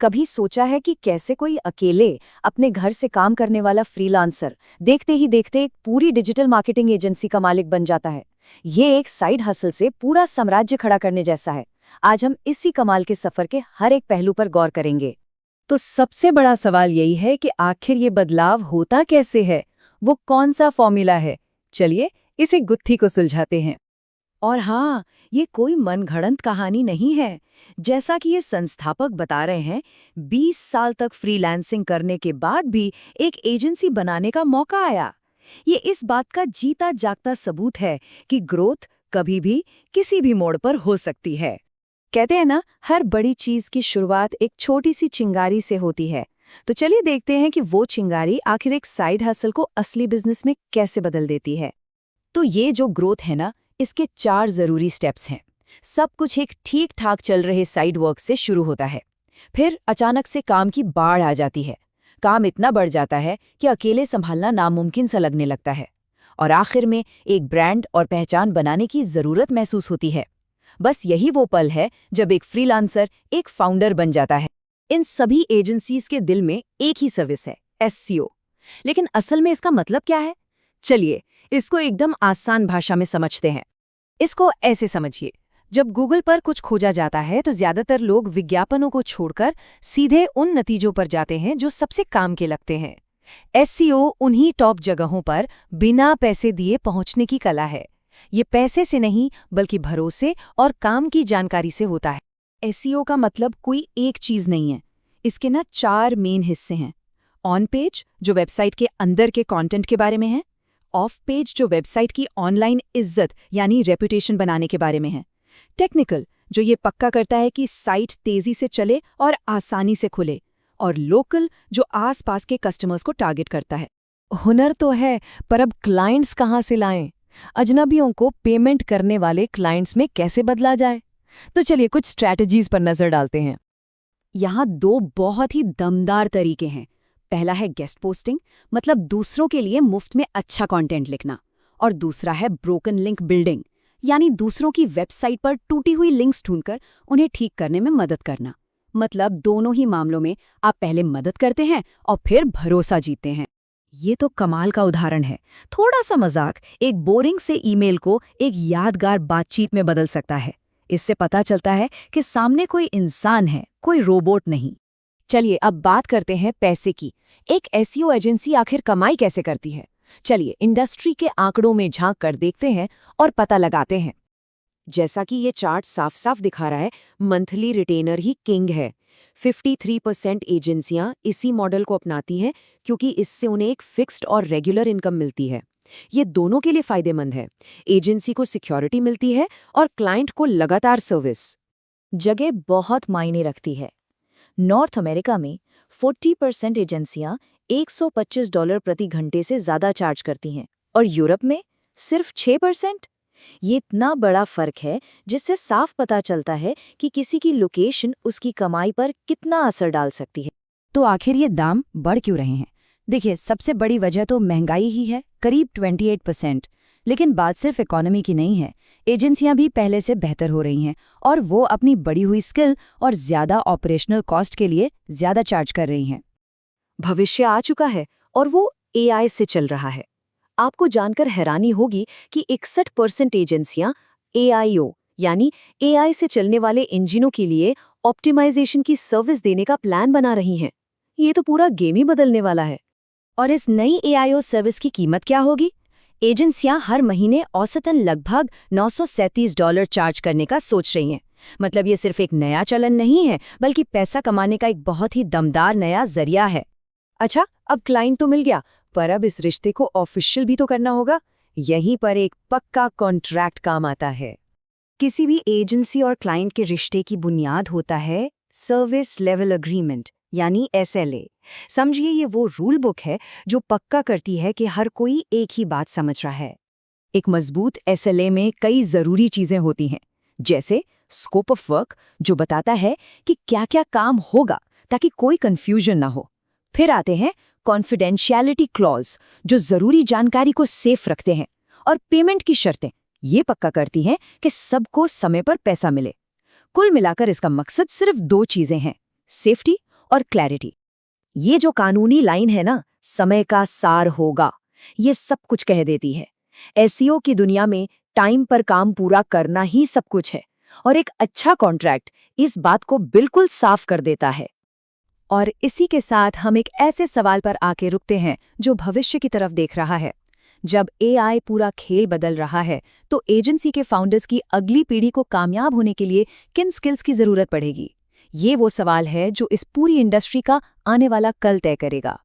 कभी सोचा है कि कैसे कोई अकेले अपने घर से काम करने वाला फ्रीलांसर देखते ही देखते एक पूरी डिजिटल मार्केटिंग एजेंसी का मालिक बन जाता है। ये एक साइड हसल से पूरा साम्राज्य खड़ा करने जैसा है। आज हम इसी कमाल के सफर के हर एक पहलू पर गौर करेंगे। तो सबसे बड़ा सवाल यही है कि आखिर ये बदलाव होता कैसे है, वो कौन सा फॉर्मूला है। चलिए इसे गुत्थी को सुलझाते हैं। और हाँ, ये कोई मनगढ़ंत कहानी नहीं है। जैसा कि ये संस्थापक बता रहे हैं, 20 साल तक फ्रीलांसिंग करने के बाद भी एक एजेंसी बनाने का मौका आया। ये इस बात का जीता जागता सबूत है कि ग्रोथ कभी भी किसी भी मोड़ पर हो सकती है। कहते हैं ना, हर बड़ी चीज की शुरुआत एक छोटी सी चिंगारी से होती है। तो चलिए देखते हैं कि वो चिंगारी आखिर एक साइड हसल को असली बिजनेस में कैसे बदल देती है। तो ये जो ग्रोथ है ना, इसके 4 जरूरी स्टेप्स हैं। सब कुछ एक ठीक ठाक चल रहे साइड वर्क से शुरू होता है। फिर अचानक से काम की बाढ़ आ जाती है। काम इतना बढ़ जाता है कि अकेले संभालना नामुमकिन सा लगने लगता है। और आखिर में एक ब्रांड और पहचान बनाने की जरूरत महसूस होती है। बस यही वो पल है जब एक फ्रीलांसर एक फाउंडर बन जाता है। इन सभी एजेंसीज के दिल में एक ही सर्विस है, एसईओ। लेकिन असल में इसका मतलब क्या है? चलिए इसको एकदम आसान भाषा में समझते हैं। इसको ऐसे समझिए, जब गूगल पर कुछ खोजा जाता है तो ज्यादातर लोग विज्ञापनों को छोड़कर सीधे उन नतीजों पर जाते हैं जो सबसे काम के लगते हैं। एसईओ उन्हीं टॉप जगहों पर बिना पैसे दिए पहुंचने की कला है। ये पैसे से नहीं बल्कि भरोसे और काम की जानकारी से होता है। एसईओ का मतलब कोई एक चीज नहीं है। इसके ना 4 मेन हिस्से हैं। ऑन पेज, जो वेबसाइट के अंदर के कंटेंट के बारे में है। ऑफ पेज, जो वेबसाइट की ऑनलाइन इज्जत यानी रेपुटेशन बनाने के बारे में है। टेक्निकल, जो ये पक्का करता है कि साइट तेजी से चले और आसानी से खुले। और लोकल, जो आसपास के कस्टमर्स को टारगेट करता है। हुनर तो है, पर अब क्लाइंट्स कहाँ से लाएं? अजनबियों को पेमेंट करने वाले क्लाइंट्स में कैसे बदला जाए? तो चलिए कुछ स्ट्रैटेजीज पर नजर डालते हैं। यहाँ 2 बहुत ही दमदार तरीके हैं। पहला है गेस्ट पोस्टिंग, मतलब दूसरों के लिए मुफ्त में अच्छा कंटेंट लिखना। और दूसरा है ब्रोकन लिंक बिल्डिंग, यानी दूसरों की वेबसाइट पर टूटी हुई लिंक्स ढूंढकर उन्हें ठीक करने में मदद करना। मतलब दोनों ही मामलों में आप पहले मदद करते हैं और फिर भरोसा जीतते हैं। ये तो कमाल का उदाहरण है। थोड़ा सा मजाक एक बोरिंग से ईमेल को एक यादगार बातचीत में बदल सकता है। इससे पता चलता है कि सामने कोई इंसान है, कोई रोबोट नहीं। चलिए अब बात करते हैं पैसे की। एक एसईओ एजेंसी आखिर कमाई कैसे करती है? चलिए इंडस्ट्री के आंकड़ों में झांक कर देखते हैं और पता लगाते हैं। जैसा कि ये चार्ट साफ साफ दिखा रहा है, मंथली रिटेनर ही किंग है। 53% एजेंसियां इसी मॉडल को अपनाती हैं क्योंकि इससे उन्हें एक फिक्स्ड और रेगुलर इनकम मिलती है। ये दोनों के लिए फायदेमंद है। एजेंसी को सिक्योरिटी मिलती है और क्लाइंट को लगातार सर्विस। जगह बहुत मायने रखती है। नॉर्थ अमेरिका में 40% एजेंसियां $125 प्रति घंटे से ज्यादा चार्ज करती हैं और यूरोप में सिर्फ 6%। ये इतना बड़ा फर्क है जिससे साफ पता चलता है कि किसी की लोकेशन उसकी कमाई पर कितना असर डाल सकती है। तो आखिर ये दाम बढ़ क्यों रहे हैं? देखिए, सबसे बड़ी वजह तो महंगाई ही है, करीब 28%। लेकिन बात सिर्फ इकोनॉमी की नहीं है। एजेंसियां भी पहले से बेहतर हो रही हैं और वो अपनी बढ़ी हुई स्किल और ज्यादा ऑपरेशनल कॉस्ट के लिए ज्यादा चार्ज कर रही हैं। भविष्य आ चुका है और वो एआई से चल रहा है। आपको जानकर हैरानी होगी कि 61% एजेंसियां एआईओ यानी एआई से चलने वाले इंजनों के लिए ऑप्टिमाइजेशन की सर्विस देने का प्लान बना रही हैं। ये तो पूरा गेम ही बदलने वाला है। और इस नई एआईओ सर्विस की कीमत क्या होगी? एजेंसियां हर महीने औसतन लगभग $937 चार्ज करने का सोच रही हैं। मतलब ये सिर्फ एक नया चलन नहीं है, बल्कि पैसा कमाने का एक बहुत ही दमदार नया जरिया है। अच्छा, अब क्लाइंट तो मिल गया, पर अब इस रिश्ते को ऑफिशियल भी तो करना होगा। यहीं पर एक पक्का कॉन्ट्रैक्ट काम आता है। किसी भी एजेंसी और क्लाइंट के रिश्ते की बुनियाद होता है सर्विस लेवल अग्रीमेंट, यानी एसएलए। समझिए ये वो रूल बुक है जो पक्का करती है कि हर कोई एक ही बात समझ रहा है। एक मजबूत एसएलए में कई जरूरी चीजें होती हैं, जैसे स्कोप ऑफ वर्क, जो बताता है कि क्या क्या काम होगा ताकि कोई कंफ्यूजन ना हो। फिर आते हैं कॉन्फिडेंशियलिटी क्लॉज, जो जरूरी जानकारी को सेफ रखते हैं। और पेमेंट की शर्तें ये पक्का करती हैं कि सबको समय पर पैसा मिले। कुल मिलाकर इसका मकसद सिर्फ 2 चीजें हैं, सेफ्टी और क्लैरिटी। ये जो कानूनी लाइन है ना, समय का सार होगा, ये सब कुछ कह देती है। एसईओ की दुनिया में टाइम पर काम पूरा करना ही सब कुछ है, और एक अच्छा कॉन्ट्रैक्ट इस बात को बिल्कुल साफ कर देता है। और इसी के साथ हम एक ऐसे सवाल पर आके रुकते हैं जो भविष्य की तरफ देख रहा है। जब एआई पूरा खेल बदल रहा है, तो एजेंसी के फाउंडर्स की अगली पीढ़ी को कामयाब होने के लिए किन स्किल्स की जरूरत पड़ेगी? ये वो सवाल है जो इस पूरी इंडस्ट्री का आने वाला कल तय करेगा।